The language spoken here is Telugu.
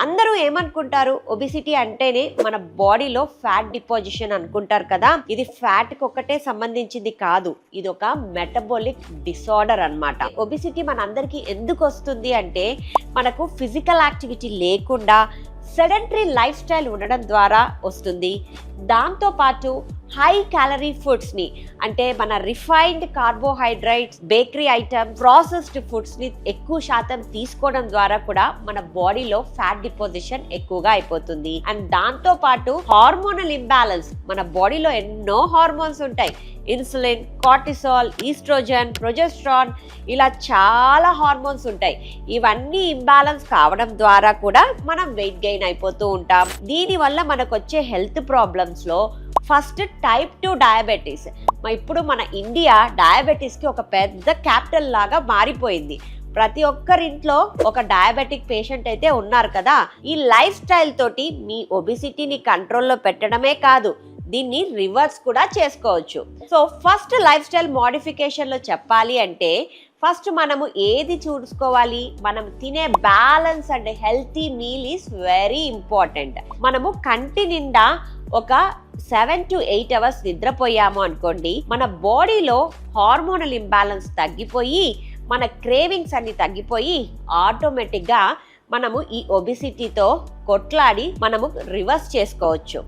అందరూ ఏమనుకుంటారు, ఒబిసిటీ అంటేనే మన బాడీలో ఫ్యాట్ డిపాజిషన్ అనుకుంటారు కదా. ఇది ఫ్యాట్ కి ఒక్కటే సంబంధించింది కాదు, ఇది ఒక మెటబాలిక్ డిసార్డర్ అన్నమాట. ఒబిసిటీ మన అందరికి ఎందుకు వస్తుంది అంటే మనకు ఫిజికల్ యాక్టివిటీ లేకుండా సెడెంటరీ లైఫ్ స్టైల్ ఉండడం ద్వారా వస్తుంది. దాంతోపాటు హై క్యాలరీ ఫుడ్స్ని అంటే మన refined carbohydrates, bakery items, processed ఫుడ్స్ని ఎక్కువ శాతం తీసుకోవడం ద్వారా కూడా మన బాడీలో ఫ్యాట్ డిపాజిషన్ ఎక్కువగా అయిపోతుంది. అండ్ దాంతోపాటు హార్మోనల్ ఇంబ్యాలెన్స్, మన బాడీలో ఎన్నో హార్మోన్స్ ఉంటాయి, ఇన్సులిన్, కార్టిసాల్, ఈస్ట్రోజన్, ప్రొజెస్ట్రాన్, ఇలా చాలా హార్మోన్స్ ఉంటాయి. ఇవన్నీ ఇంబ్యాలెన్స్ కావడం ద్వారా కూడా మనం వెయిట్ గెయిన్ అయిపోతూ ఉంటాం. దీనివల్ల మనకు వచ్చే హెల్త్ ప్రాబ్లమ్స్ లో ఫస్ట్ టైప్ 2 డయాబెటీస్. ఇప్పుడు మన ఇండియా డయాబెటీస్కి ఒక పెద్ద క్యాపిటల్ లాగా మారిపోయింది. ప్రతి ఒక్కరింట్లో ఒక డయాబెటిక్ పేషెంట్ అయితే ఉన్నారు కదా. ఈ లైఫ్ స్టైల్ తోటి మీ ఒబిసిటీని కంట్రోల్లో పెట్టడమే కాదు, దీన్ని రివర్స్ కూడా చేసుకోవచ్చు. సో ఫస్ట్ లైఫ్ స్టైల్ మోడిఫికేషన్లో చెప్పాలి అంటే ఫస్ట్ మనము ఏది చూసుకోవాలి, మనం తినే balance and healthy meal is very important. మనము కంటి నిండా ఒక 7 to 8 అవర్స్ నిద్రపోయాము అనుకోండి, మన బాడీలో హార్మోనల్ ఇంబ్యాలెన్స్ తగ్గిపోయి మన క్రేవింగ్స్ అన్ని తగ్గిపోయి ఆటోమేటిక్గా మనము ఈ ఒబిసిటీతో కొట్లాడి మనము రివర్స్ చేసుకోవచ్చు.